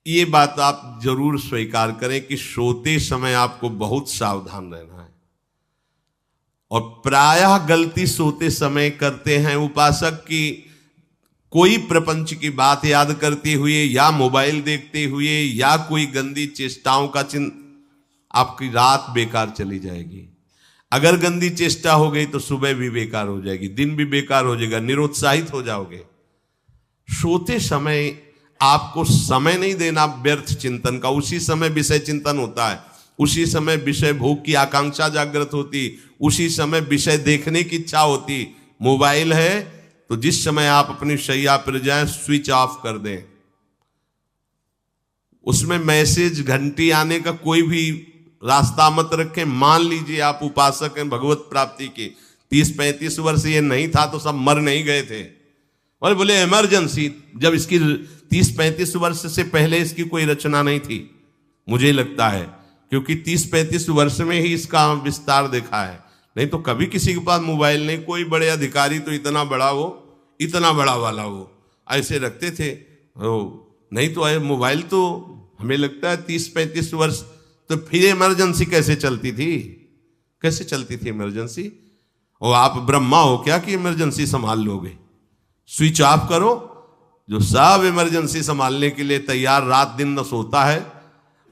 ये बात आप जरूर स्वीकार करें कि सोते समय आपको बहुत सावधान रहना है। और प्रायः गलती सोते समय करते हैं उपासक की, कोई प्रपंच की बात याद करते हुए या मोबाइल देखते हुए या कोई गंदी चेष्टाओं का आपकी रात बेकार चली जाएगी। अगर गंदी चेष्टा हो गई तो सुबह भी बेकार हो जाएगी, दिन भी बेकार हो जाएगा, निरुत्साहित हो जाओगे। सोते समय आपको समय नहीं देना व्यर्थ चिंतन का। उसी समय विषय चिंतन होता है, उसी समय विषय भोग की आकांक्षा जागृत होती, उसी समय विषय देखने की इच्छा होती। मोबाइल है तो जिस समय आप अपनी शैया पर जाएं स्विच ऑफ कर दें। उसमें मैसेज घंटी आने का कोई भी रास्ता मत रखें। मान लीजिए आप उपासक हैं भगवत प्राप्ति के, 30-35 वर्ष ये नहीं था तो सब मर नहीं गए थे। और बोले इमरजेंसी, जब इसकी 30-35 वर्ष से पहले इसकी कोई रचना नहीं थी, मुझे लगता है, क्योंकि 30-35 वर्ष में ही इसका विस्तार देखा है। नहीं तो कभी किसी के पास मोबाइल नहीं। कोई बड़े अधिकारी तो इतना बड़ा वो, इतना बड़ा वाला वो ऐसे रखते थे। नहीं तो मोबाइल तो हमें लगता है 30-35 वर्ष। तो फिर इमरजेंसी कैसे चलती थी? कैसे चलती थी इमरजेंसी? और आप ब्रह्मा हो क्या कि इमरजेंसी संभाल लोगे? स्विच ऑफ करो। जो सब इमरजेंसी संभालने के लिए तैयार, रात दिन न सोता है,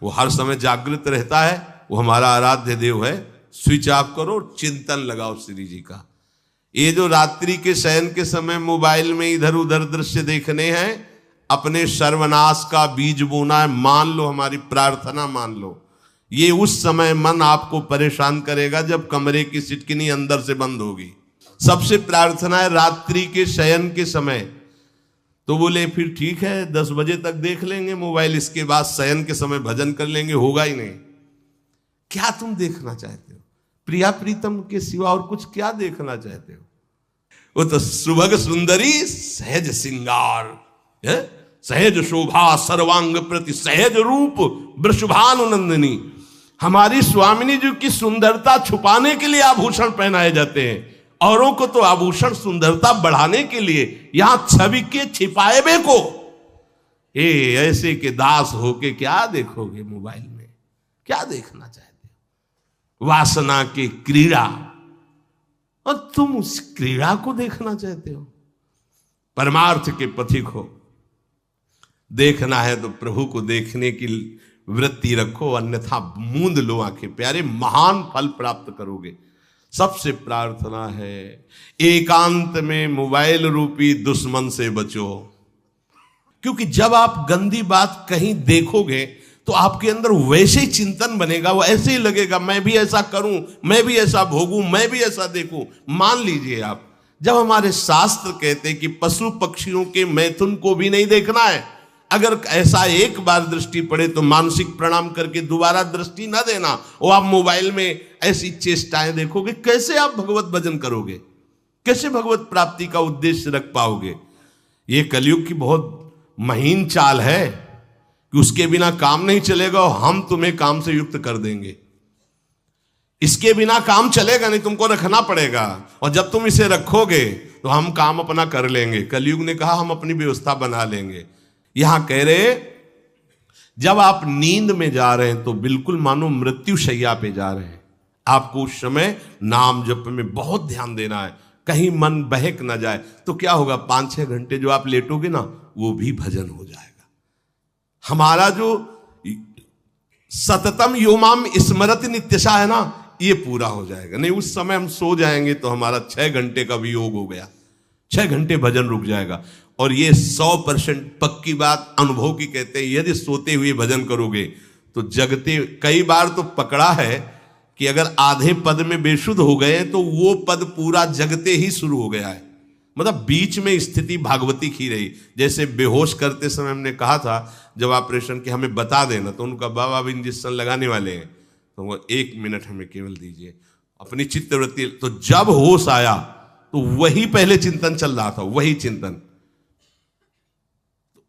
वो हर समय जागृत रहता है, वो हमारा आराध्य देव है। स्विच ऑफ करो, चिंतन लगाओ श्री जी का। ये जो रात्रि के शयन के समय मोबाइल में इधर उधर दृश्य देखने हैं, अपने सर्वनाश का बीज बोना है। मान लो, हमारी प्रार्थना मान लो, ये उस समय मन आपको परेशान करेगा जब कमरे की सिटकिनी अंदर से बंद होगी। सबसे प्रार्थना है रात्रि के शयन के समय। तो बोले फिर ठीक है 10 बजे तक देख लेंगे मोबाइल, इसके बाद शयन के समय भजन कर लेंगे। होगा ही नहीं। क्या तुम देखना चाहते हो? प्रिया प्रीतम के सिवा और कुछ क्या देखना चाहते हो? वो तो सुभग सुंदरी सहज सिंगार, सहज शोभा सर्वांग प्रति सहज रूप वृषभानुनंदिनी। हमारी स्वामिनी जी की सुंदरता छुपाने के लिए आभूषण पहनाए जाते हैं, औरों को तो आभूषण सुंदरता बढ़ाने के लिए। यहां छवि के छिपाए को ऐसे के दास होके क्या देखोगे मोबाइल में? क्या देखना चाहते हो? वासना की क्रीड़ा, और तुम उस क्रीड़ा को देखना चाहते हो? परमार्थ के पथिक हो। देखना है तो प्रभु को देखने की वृत्ति रखो, अन्यथा मूंद लो आंखें। प्यारे, महान फल प्राप्त करोगे। सबसे प्रार्थना है एकांत में मोबाइल रूपी दुश्मन से बचो। क्योंकि जब आप गंदी बात कहीं देखोगे तो आपके अंदर वैसे ही चिंतन बनेगा, वो ऐसे ही लगेगा मैं भी ऐसा करूं, मैं भी ऐसा भोगूं, मैं भी ऐसा देखूं। मान लीजिए आप, जब हमारे शास्त्र कहते हैं कि पशु पक्षियों के मैथुन को भी नहीं देखना है, अगर ऐसा एक बार दृष्टि पड़े तो मानसिक प्रणाम करके दोबारा दृष्टि ना देना। और आप मोबाइल में ऐसी चेष्टाएं देखोगे, कैसे आप भगवत भजन करोगे? कैसे भगवत प्राप्ति का उद्देश्य रख पाओगे? ये कलयुग की बहुत महीन चाल है कि उसके बिना काम नहीं चलेगा और हम तुम्हें काम से युक्त कर देंगे। इसके बिना काम चलेगा नहीं, तुमको रखना पड़ेगा। और जब तुम इसे रखोगे तो हम काम अपना कर लेंगे। कलयुग ने कहा हम अपनी व्यवस्था बना लेंगे। यहां कह रहे जब आप नींद में जा रहे हैं तो बिल्कुल मानो मृत्यु शैया पे जा रहे हैं। आपको उस समय नाम जप में बहुत ध्यान देना है, कहीं मन बहक ना जाए। तो क्या होगा, 5-6 घंटे जो आप लेटोगे ना, वो भी भजन हो जाएगा। हमारा जो सततम योमाम स्मरति नित्यशा है ना, ये पूरा हो जाएगा। नहीं, उस समय हम सो जाएंगे तो हमारा 6 घंटे का भी योग हो गया, 6 घंटे भजन रुक जाएगा। और ये 100% पक्की बात अनुभव की कहते हैं। यदि सोते हुए भजन करोगे तो जगते, कई बार तो पकड़ा है कि अगर आधे पद में बेशुद्ध हो गए तो वो पद पूरा जगते ही शुरू हो गया है। मतलब बीच में स्थिति भागवती की रही। जैसे बेहोश करते समय हमने कहा था जब ऑपरेशन के हमें बता देना, तो उनका बाबा अब इंजेक्शन लगाने वाले हैं तो वो 1 मिनट हमें केवल दीजिए, अपनी चित्तवृत्ति। तो जब होश आया तो वही पहले चिंतन चल रहा था, वही चिंतन।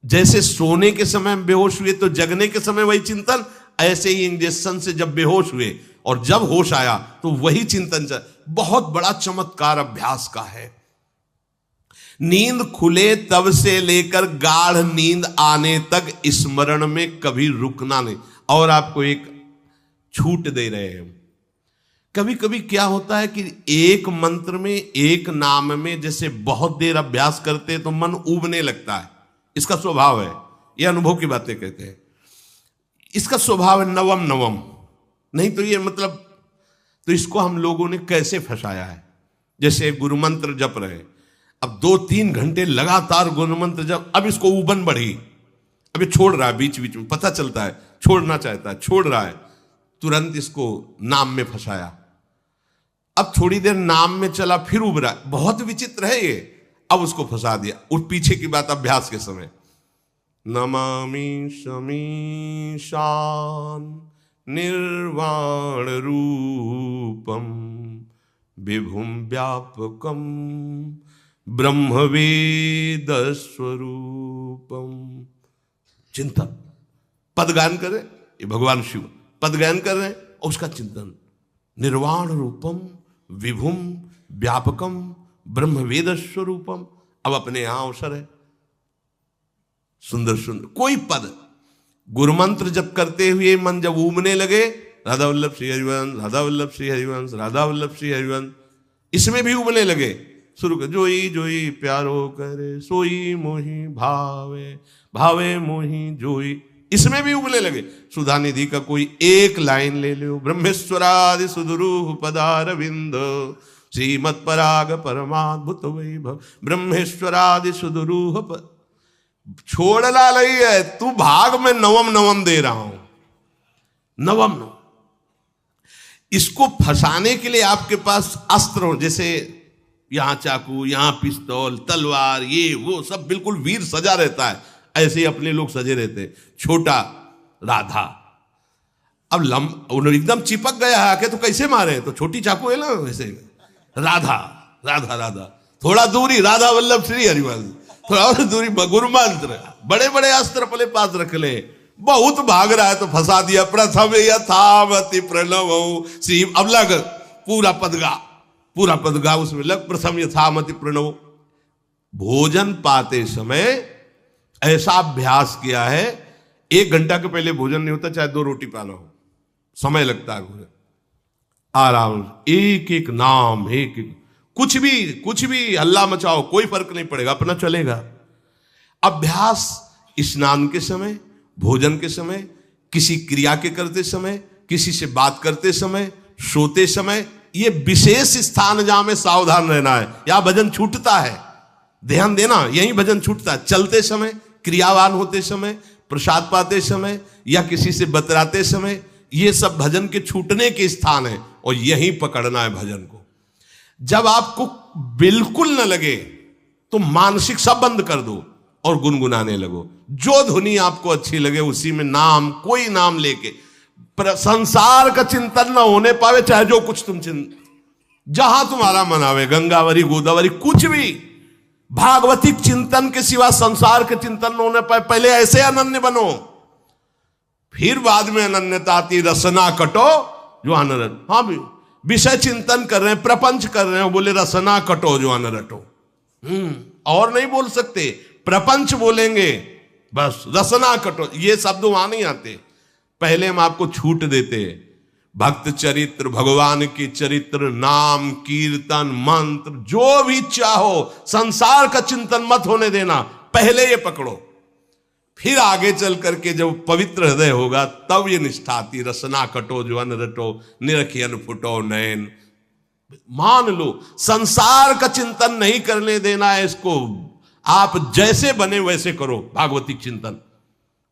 जैसे सोने के समय बेहोश हुए तो जगने के समय वही चिंतन, ऐसे ही इंजेक्शन से जब बेहोश हुए और जब होश आया तो वही चिंतन चल। बहुत बड़ा चमत्कार अभ्यास का है। नींद खुले तब से लेकर गाढ़ नींद आने तक स्मरण में कभी रुकना नहीं। और आपको एक छूट दे रहे हैं। कभी कभी क्या होता है कि एक मंत्र में, एक नाम में जैसे बहुत देर अभ्यास करते हैं तो मन उबने लगता है। इसका स्वभाव है, ये अनुभव की बातें कहते हैं। इसका स्वभाव है नवम नवम, नहीं तो ये मतलब, तो इसको हम लोगों ने कैसे फंसाया है। जैसे गुरु मंत्र जप रहे, अब 2-3 घंटे लगातार गुरु मंत्र जप, अब इसको उबन बढ़ी, अब ये छोड़ रहा है, बीच बीच में पता चलता है छोड़ना चाहता है, छोड़ रहा है, तुरंत इसको नाम में फंसाया। अब थोड़ी देर नाम में चला, फिर उब रहा है, बहुत विचित्र है ये। अब उसको फंसा दिया। उस पीछे की बात अभ्यास के समय, नमामि शमीशान निर्वाण रूपम विभुम व्यापकम ब्रह्मवेद स्वरूपम। चिंतन, पदगान कर रहे, ये भगवान शिव पदगान कर रहे हैं और उसका चिंतन, निर्वाण रूपम विभुम व्यापकम ब्रह्मवेद स्वरूपम। अब अपने यहां अवसर है, सुंदर सुंदर कोई पद गुरु मंत्र जप करते हुए मन जब उमने लगे, राधा वल्लभ श्री हरिवंश, राधा वल्लभ श्री हरिवंश, राधा वल्लभ श्री हरिवंश, इसमें भी उमने लगे, शुरू कर, जोई जोई प्यारो करे सोई मोही भावे, भावे मोही जोई, इसमें भी उबले लगे। सुधा निधि का कोई एक लाइन ले लो, ब्रह्मेश्वरादि सुदुरूह पदारविंद श्रीमत् पराग परमाद्भुत वैभव, ब्रह्मेश्वरादि सुदुरूह छोड़ना नहीं है, तू भाग में नवम नवम दे रहा हूं, नवम नवम। इसको फंसाने के लिए आपके पास अस्त्र हो, जैसे यहां चाकू, यहां पिस्तौल, तलवार, ये वो सब बिल्कुल वीर सजा रहता है, ऐसे ही अपने लोग सजे रहते। छोटा राधा, अब एकदम चिपक गया है आके, तो कैसे मारे, तो छोटी चाकू है ना वैसे, राधा राधा राधा, थोड़ा दूरी राधा वल्लभ श्री हरिवंश, थोड़ा और दूरी गुरु मंत्र, बड़े बड़े अस्त्र अपने पास रख ले, बहुत भाग रहा है तो फंसा दिया। प्रथम यथावति प्रणव श्री, अब लग पूरा पदगा, पूरा पदगा उसमें लग, प्रथम यथामति प्रणव। भोजन पाते समय ऐसा अभ्यास किया है, 1 घंटा के पहले भोजन नहीं होता, चाहे 2 रोटी पाना हो, समय लगता है भोजन, आराम, एक एक नाम, एक एक, कुछ भी हल्ला मचाओ, कोई फर्क नहीं पड़ेगा, अपना चलेगा। अभ्यास स्नान के समय, भोजन के समय, किसी क्रिया के करते समय, किसी से बात करते समय, सोते समय, ये विशेष स्थान जहां में सावधान रहना है। यहां भजन छूटता है, ध्यान देना, यही भजन छूटता है। चलते समय, क्रियावान होते समय, प्रसाद पाते समय या किसी से बतराते समय, ये सब भजन के छूटने के स्थान है और यहीं पकड़ना है भजन को। जब आपको बिल्कुल न लगे तो मानसिक सब बंद कर दो और गुनगुनाने लगो, जो धुनी आपको अच्छी लगे उसी में नाम, कोई नाम लेके, संसार का चिंतन न होने पावे, चाहे जो कुछ तुम जहां तुम्हारा मन आवे, गंगावरी गोदावरी कुछ भी, भागवतिक चिंतन के सिवा संसार के चिंतन न होने पाए। पहले ऐसे अनन्य बनो, फिर बाद में अनन्यता आती, रसना कटो जो अनरट। हाँ भी विषय चिंतन कर रहे हैं, प्रपंच कर रहे हैं, बोले रसना कटो जो अनरटो, और नहीं बोल सकते, प्रपंच बोलेंगे बस, रसना कटो, ये शब्द वहां नहीं आते। पहले हम आपको छूट देते, भक्त चरित्र, भगवान की चरित्र, नाम, कीर्तन, मंत्र, जो भी चाहो, संसार का चिंतन मत होने देना, पहले ये पकड़ो, फिर आगे चल करके जब पवित्र हृदय होगा तब ये निष्ठा आती, रसना कटो जो अन रटो, निरखियन फुटो नयन। मान लो संसार का चिंतन नहीं करने देना है इसको, आप जैसे बने वैसे करो भागवतिक चिंतन,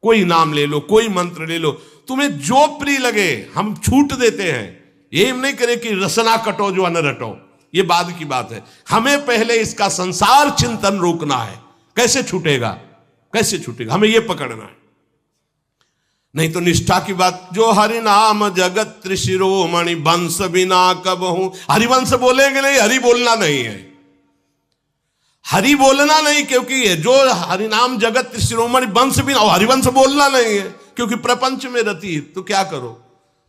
कोई नाम ले लो, कोई मंत्र ले लो, तुम्हें जो प्रिय लगे, हम छूट देते हैं। ये नहीं करे कि रसना कटो जो अन रटो, ये बाद की बात है, हमें पहले इसका संसार चिंतन रोकना है। कैसे छूटेगा, कैसे छूटेगा, हमें यह पकड़ना है, नहीं तो निष्ठा की बात। जो हरि नाम जगत त्रिशिरोमणि वंश बिना कब हूं, हरिवंश बोलेंगे नहीं, हरि बोलना नहीं है, हरि बोलना नहीं, क्योंकि जो हरिनाम जगत शिरोमणि वंश भी ना, हरिवंश बोलना नहीं है क्योंकि प्रपंच में रति। तो क्या करो,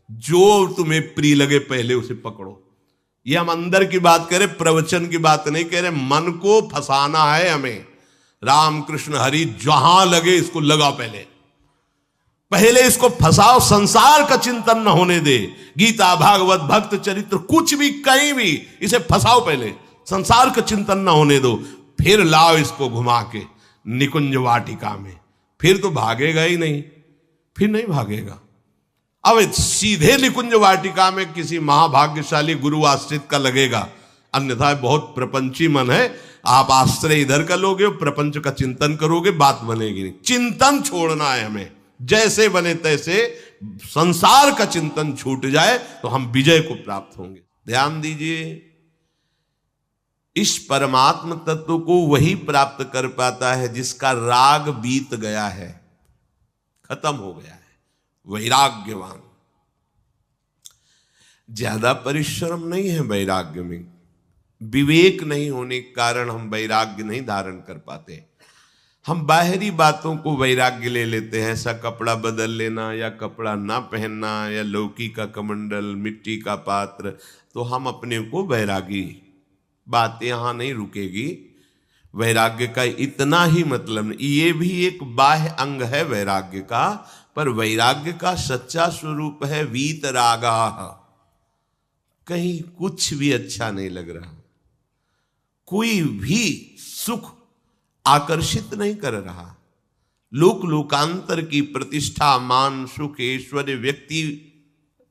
जो तुम्हें प्रिय लगे पहले उसे पकड़ो, ये हम अंदर की बात करें, प्रवचन की बात नहीं कह रहे। मन को फंसाना है हमें। राम कृष्ण हरि जहां लगे इसको लगाओ, पहले इसको फंसाओ, संसार का चिंतन न होने दे। गीता भागवत भक्त चरित्र कुछ भी कहीं भी इसे फंसाओ, पहले संसार का चिंतन न होने दो, फिर लाओ इसको घुमा के निकुंज वाटिका में। फिर तो भागेगा ही नहीं, फिर नहीं भागेगा। अब सीधे निकुंज वाटिका में किसी महाभाग्यशाली गुरु आश्रित का लगेगा, अन्यथा बहुत प्रपंची मन है। आप आश्रय इधर का लोगे, प्रपंच का चिंतन करोगे, बात बनेगी नहीं। चिंतन छोड़ना है हमें, जैसे बने तैसे संसार का चिंतन छूट जाए तो हम विजय को प्राप्त होंगे। ध्यान दीजिए, इस परमात्म तत्व को वही प्राप्त कर पाता है जिसका राग बीत गया है, खत्म हो गया है, वैराग्यवान। ज्यादा परिश्रम नहीं है वैराग्य में, विवेक नहीं होने के कारण हम वैराग्य नहीं धारण कर पाते। हम बाहरी बातों को वैराग्य ले लेते हैं, ऐसा कपड़ा बदल लेना या कपड़ा ना पहनना या लौकी का कमंडल, मिट्टी का पात्र, तो हम अपने को वैरागी। बात यहां नहीं रुकेगी। वैराग्य का इतना ही मतलब नहीं, ये भी एक बाह्य अंग है वैराग्य का, पर वैराग्य का सच्चा स्वरूप है वीतरागा। कहीं कुछ भी अच्छा नहीं लग रहा, कोई भी सुख आकर्षित नहीं कर रहा, लोक लोकांतर की प्रतिष्ठा, मान, सुख, ऐश्वर्य, व्यक्ति,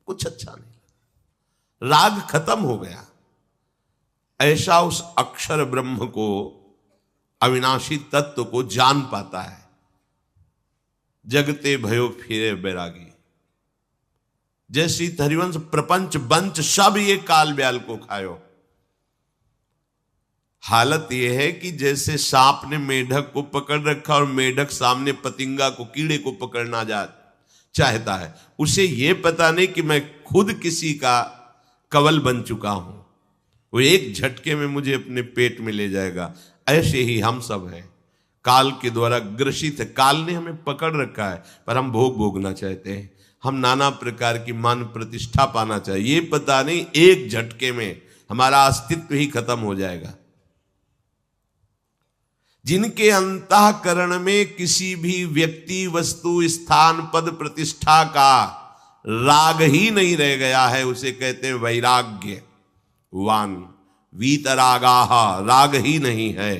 कुछ अच्छा नहीं। राग खत्म हो गया। ऐसा उस अक्षर ब्रह्म को, अविनाशी तत्व को जान पाता है। जगते भयो फिरे बैरागी। जैसी हरिवंश प्रपंच बंच सब ये काल ब्याल को खायो। हालत यह है कि जैसे सांप ने मेढक को पकड़ रखा और मेढक सामने पतिंगा को, कीड़े को पकड़ना चाहता है। उसे यह पता नहीं कि मैं खुद किसी का कवल बन चुका हूं, वो एक झटके में मुझे अपने पेट में ले जाएगा। ऐसे ही हम सब हैं, काल के द्वारा ग्रसित है। काल ने हमें पकड़ रखा है, पर हम भोग भोगना चाहते हैं। हम नाना प्रकार की मान प्रतिष्ठा पाना चाहिए, ये पता नहीं एक झटके में हमारा अस्तित्व ही खत्म हो जाएगा। जिनके अंतःकरण में किसी भी व्यक्ति, वस्तु, स्थान, पद, प्रतिष्ठा का राग ही नहीं रह गया है, उसे कहते हैं वैराग्यवान। वीतरागाः, राग ही नहीं है।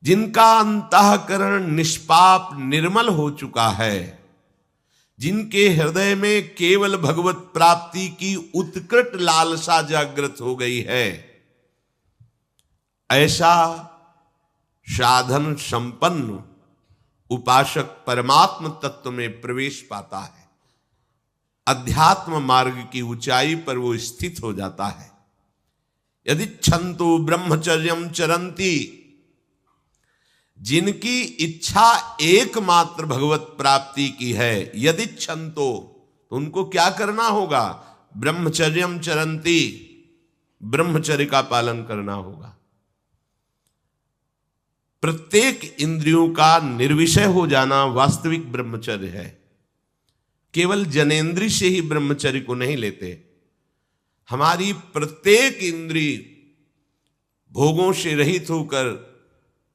जिनका अंतःकरण निष्पाप निर्मल हो चुका है, जिनके हृदय में केवल भगवत प्राप्ति की उत्कट लालसा जागृत हो गई है, ऐसा साधन संपन्न उपासक परमात्म तत्व में प्रवेश पाता है। अध्यात्म मार्ग की ऊंचाई पर वो स्थित हो जाता है। यदि छंतु ब्रह्मचर्यम चरंती, जिनकी इच्छा एकमात्र भगवत प्राप्ति की है, यदि छंतो, तो उनको क्या करना होगा? ब्रह्मचर्यम चरंती, ब्रह्मचर्य का पालन करना होगा। प्रत्येक इंद्रियों का निर्विषय हो जाना वास्तविक ब्रह्मचर्य है। केवल जनेंद्रिय से ही ब्रह्मचर्य को नहीं लेते। हमारी प्रत्येक इंद्रिय भोगों से रहित होकर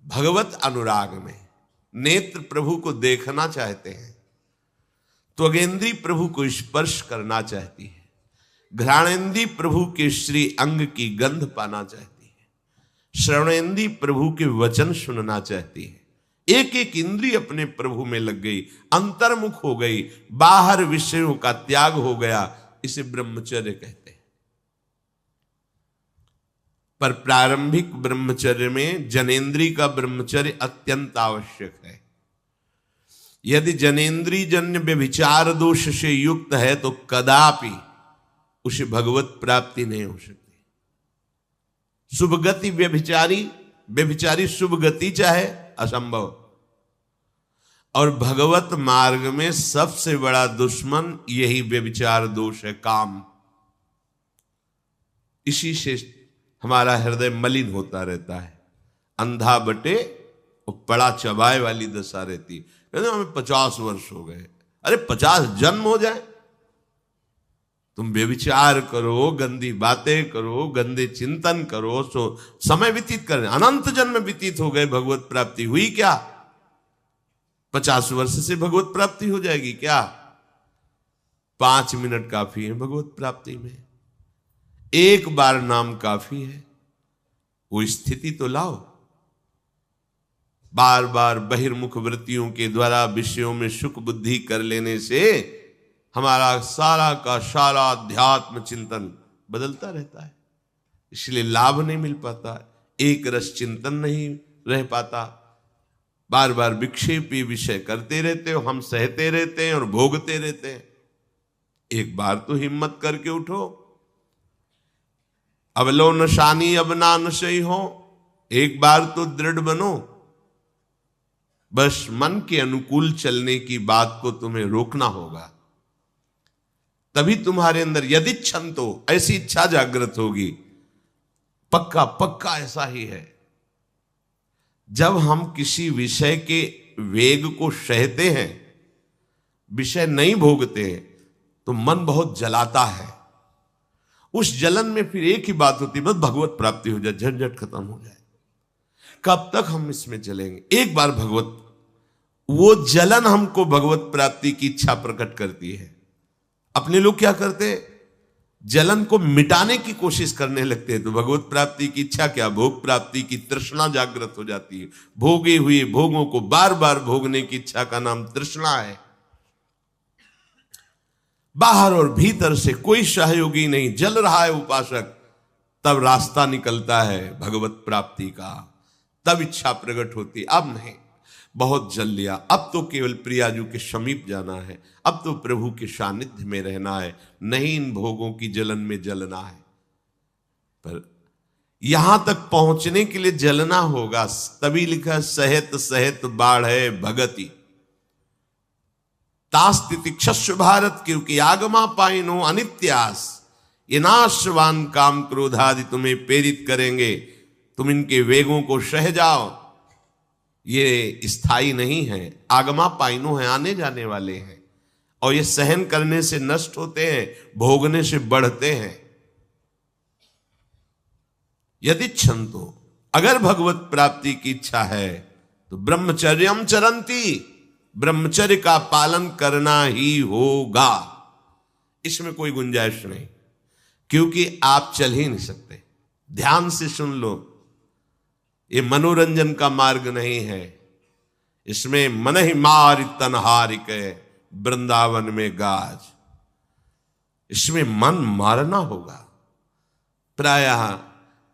भगवत अनुराग में, नेत्र प्रभु को देखना चाहते हैं, त्वगेंद्री प्रभु को स्पर्श करना चाहती है, घ्राणेन्द्री प्रभु के श्री अंग की गंध पाना चाहती है, श्रवणेन्द्री प्रभु के वचन सुनना चाहती है। एक एक इंद्रिय अपने प्रभु में लग गई, अंतर्मुख हो गई, बाहर विषयों का त्याग हो गया। इसे ब्रह्मचर्य कहते हैं। पर प्रारंभिक ब्रह्मचर्य में जनेंद्री का ब्रह्मचर्य अत्यंत आवश्यक है। यदि जनेंद्री जन्य व्यभिचार दोष से युक्त है तो कदापि उसे भगवत प्राप्ति नहीं हो सकती। शुभ गति व्यभिचारी शुभ गति चाहे, असंभव। और भगवत मार्ग में सबसे बड़ा दुश्मन यही व्यभिचार दोष है, काम। इसी से हमारा हृदय मलिन होता रहता है, अंधा बटे और पड़ा चबाए वाली दशा रहती है। कहते हमें 50 वर्ष हो गए। अरे 50 जन्म हो जाए, तुम व्यभिचार करो, गंदी बातें करो, गंदे चिंतन करो, सो समय व्यतीत कर, अनंत जन्म व्यतीत हो गए, भगवत प्राप्ति हुई क्या? 50 वर्ष से भगवत प्राप्ति हो जाएगी क्या? 5 मिनट काफी है भगवत प्राप्ति में, एक बार नाम काफी है। वो स्थिति तो लाओ। बार बार बहिर्मुख वृत्तियों के द्वारा विषयों में सुख बुद्धि कर लेने से हमारा सारा का सारा अध्यात्म चिंतन बदलता रहता है, इसलिए लाभ नहीं मिल पाता, एक रस चिंतन नहीं रह पाता। बार बार विक्षेपी विषय करते रहते हो, हम सहते रहते हैं और भोगते रहते हैं। एक बार तो हिम्मत करके उठो, अब लो नशानी अब ना नशई हो, एक बार तो दृढ़ बनो। बस मन के अनुकूल चलने की बात को तुम्हें रोकना होगा, तभी तुम्हारे अंदर यदि क्षंतो, ऐसी इच्छा जागृत होगी। पक्का पक्का ऐसा ही है, जब हम किसी विषय के वेग को सहते हैं, विषय नहीं भोगते हैं, तो मन बहुत जलाता है। उस जलन में फिर एक ही बात होती है, बस भगवत प्राप्ति हो जाए, झंझट खत्म हो जाए। कब तक हम इसमें चलेंगे? एक बार भगवत, वो जलन हमको भगवत प्राप्ति की इच्छा प्रकट करती है। अपने लोग क्या करते हैं, जलन को मिटाने की कोशिश करने लगते हैं, तो भगवत प्राप्ति की इच्छा क्या, भोग प्राप्ति की तृष्णा जागृत हो जाती है। भोगे हुए भोगों को बार बार भोगने की इच्छा का नाम तृष्णा है। बाहर और भीतर से कोई सहयोगी नहीं, जल रहा है उपासक, तब रास्ता निकलता है भगवत प्राप्ति का, तब इच्छा प्रकट होती। अब नहीं, बहुत जल लिया, अब तो केवल प्रियाजू के समीप जाना है, अब तो प्रभु के सानिध्य में रहना है, नहीं इन भोगों की जलन में जलना है। पर यहां तक पहुंचने के लिए जलना होगा, तभी लिखा सहित सहित बाढ़ है भगति तास्तिति क्षस्व भारत, क्योंकि आगमा पाइनो अनित्यास, ये नाशवान काम क्रोध आदि तुम्हें प्रेरित करेंगे, तुम इनके वेगों को सह जाओ। ये स्थायी नहीं है, आगमा पाइनो है, आने जाने वाले हैं, और ये सहन करने से नष्ट होते हैं, भोगने से बढ़ते हैं। यदि क्षंतो, अगर भगवत प्राप्ति की इच्छा है तो ब्रह्मचर्यम चरंती, ब्रह्मचर्य का पालन करना ही होगा, इसमें कोई गुंजाइश नहीं, क्योंकि आप चल ही नहीं सकते। ध्यान से सुन लो, ये मनोरंजन का मार्ग नहीं है, इसमें मन ही मार तनहारिक वृंदावन में गाज, इसमें मन मारना होगा। प्रायः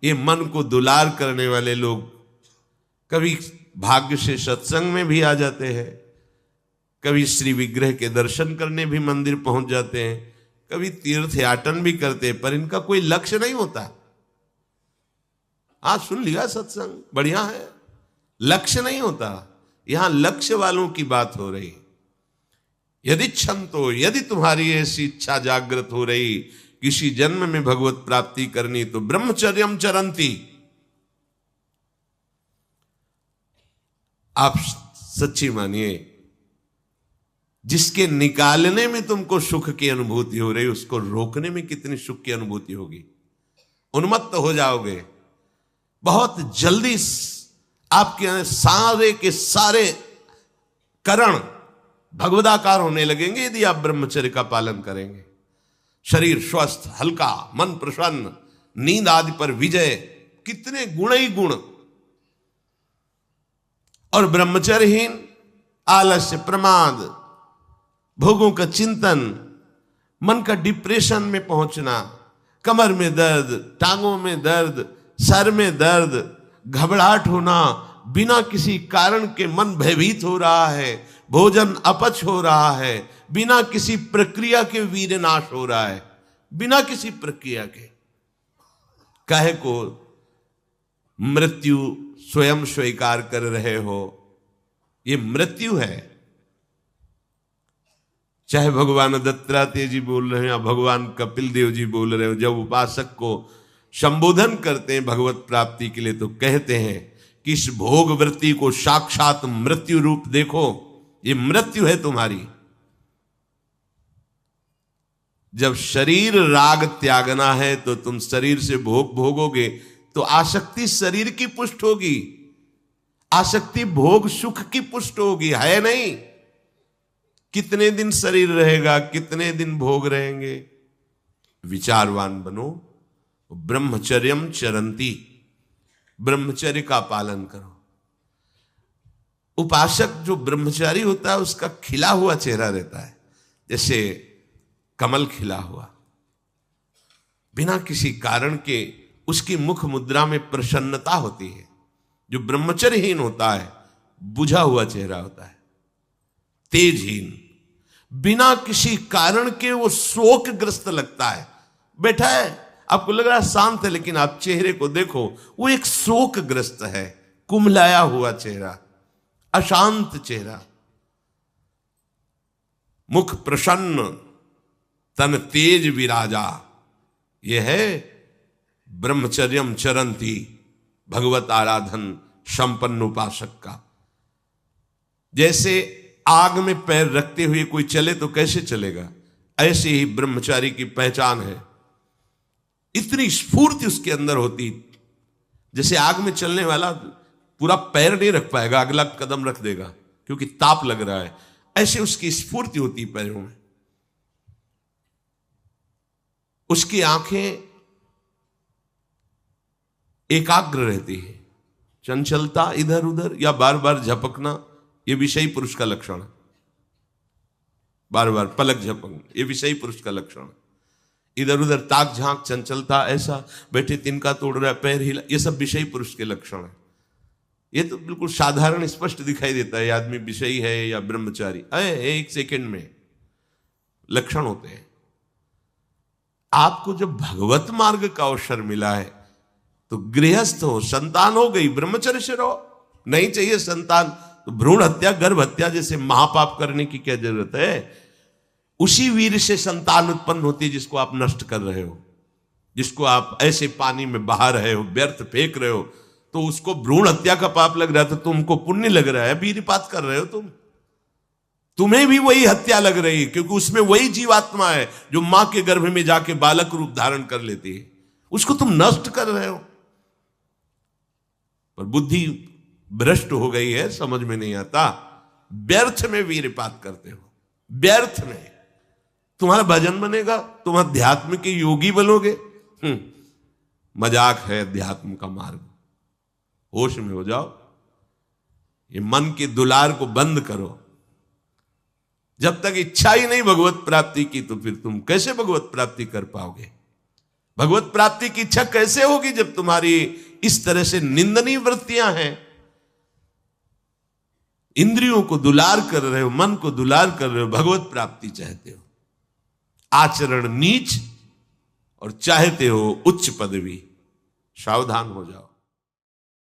ये मन को दुलार करने वाले लोग कभी भाग्य से सत्संग में भी आ जाते हैं, कभी श्री विग्रह के दर्शन करने भी मंदिर पहुंच जाते हैं, कभी तीर्थ याटन भी करते हैं, पर इनका कोई लक्ष्य नहीं होता। आज सुन लिया सत्संग, बढ़िया है, लक्ष्य नहीं होता। यहां लक्ष्य वालों की बात हो रही। यदि क्षंतो, यदि तुम्हारी ऐसी इच्छा जागृत हो रही किसी जन्म में भगवत प्राप्ति करनी, तो ब्रह्मचर्यम चरंती, आप सच्ची मानिए, जिसके निकालने में तुमको सुख की अनुभूति हो रही, उसको रोकने में कितनी सुख की अनुभूति होगी। उन्मत्त हो जाओगे, बहुत जल्दी आपके सारे के सारे करण भगवदाकार होने लगेंगे यदि आप ब्रह्मचर्य का पालन करेंगे। शरीर स्वस्थ, हल्का, मन प्रसन्न, नींद आदि पर विजय, कितने गुण ही गुण। और ब्रह्मचर्यहीन आलस्य, प्रमाद, भोगों का चिंतन, मन का डिप्रेशन में पहुंचना, कमर में दर्द, टांगों में दर्द, सर में दर्द, घबराहट होना, बिना किसी कारण के मन भयभीत हो रहा है, भोजन अपच हो रहा है, बिना किसी प्रक्रिया के वीरनाश हो रहा है, बिना किसी प्रक्रिया के। काहे को मृत्यु स्वयं स्वीकार कर रहे हो, ये मृत्यु है। चाहे भगवान दत्तात्रेय जी बोल रहे हैं या भगवान कपिल देव जी बोल रहे हो, जब उपासक को संबोधन करते हैं भगवत प्राप्ति के लिए, तो कहते हैं कि इस भोग वृत्ति को साक्षात मृत्यु रूप देखो, ये मृत्यु है तुम्हारी। जब शरीर राग त्यागना है तो तुम शरीर से भोग भोगोगे तो आसक्ति शरीर की पुष्ट होगी, आसक्ति भोग सुख की पुष्ट होगी, है नहीं। कितने दिन शरीर रहेगा, कितने दिन भोग रहेंगे। विचारवान बनो, ब्रह्मचर्यम चरंती, ब्रह्मचर्य का पालन करो। उपासक जो ब्रह्मचारी होता है उसका खिला हुआ चेहरा रहता है, जैसे कमल खिला हुआ, बिना किसी कारण के उसकी मुख मुद्रा में प्रसन्नता होती है। जो ब्रह्मचर्यहीन होता है बुझा हुआ चेहरा होता है, तेजहीन, बिना किसी कारण के वो शोकग्रस्त लगता है। बैठा है, आपको लग रहा है शांत है, लेकिन आप चेहरे को देखो, वो एक शोकग्रस्त है, कुम्हलाया हुआ चेहरा, अशांत चेहरा। मुख प्रसन्न, तन तेज विराजा, यह है ब्रह्मचर्यम चरंती, भगवत आराधन संपन्न उपासक का। जैसे आग में पैर रखते हुए कोई चले तो कैसे चलेगा, ऐसे ही ब्रह्मचारी की पहचान है। इतनी स्फूर्ति उसके अंदर होती, जैसे आग में चलने वाला पूरा पैर नहीं रख पाएगा, अगला कदम रख देगा क्योंकि ताप लग रहा है, ऐसे उसकी स्फूर्ति होती पैरों में। उसकी आंखें एकाग्र रहती है, चंचलता इधर उधर या बार बार झपकना यह विषयी पुरुष का लक्षण है। बार बार पलक झपकना यह विषयी पुरुष का लक्षण है। इधर उधर ताक झांक, चंचलता, ऐसा बैठे तिनका तोड़ रहा है, पैर हिला, ये सब विषयी पुरुष के लक्षण है। ये तो बिल्कुल साधारण स्पष्ट दिखाई देता है आदमी विषयी है या ब्रह्मचारी, एक सेकंड में लक्षण होते हैं। आपको जब भगवत मार्ग का अवसर मिला है तो गृहस्थ हो, संतान हो गई, ब्रह्मचर्य से रहो। नहीं चाहिए संतान तो भ्रूण हत्या, गर्भ हत्या जैसे महापाप करने की क्या जरूरत है। उसी वीर से संतान उत्पन्न होती है जिसको आप नष्ट कर रहे हो, जिसको आप ऐसे पानी में बहा रहे हो, व्यर्थ फेंक रहे हो, तो उसको भ्रूण हत्या का पाप लग रहा है, तो तुमको पुण्य लग रहा है, वीरपात कर रहे हो तुम्हें भी वही हत्या लग रही है, क्योंकि उसमें वही जीवात्मा है जो मां के गर्भ में जाके बालक रूप धारण कर लेती है, उसको तुम नष्ट कर रहे हो। पर बुद्धि भ्रष्ट हो गई है, समझ में नहीं आता, व्यर्थ में वीरपात करते हो, व्यर्थ में। तुम्हारा भजन बनेगा, तुम अध्यात्म के योगी बनोगे, मजाक है अध्यात्म का मार्ग। होश में हो जाओ, ये मन के दुलार को बंद करो। जब तक इच्छा ही नहीं भगवत प्राप्ति की तो फिर तुम कैसे भगवत प्राप्ति कर पाओगे। भगवत प्राप्ति की इच्छा कैसे होगी जब तुम्हारी इस तरह से निंदनीय वृत्तियां हैं। इंद्रियों को दुलार कर रहे हो, मन को दुलार कर रहे हो, भगवत प्राप्ति चाहते हो, आचरण नीच और चाहते हो उच्च पदवी। सावधान हो जाओ।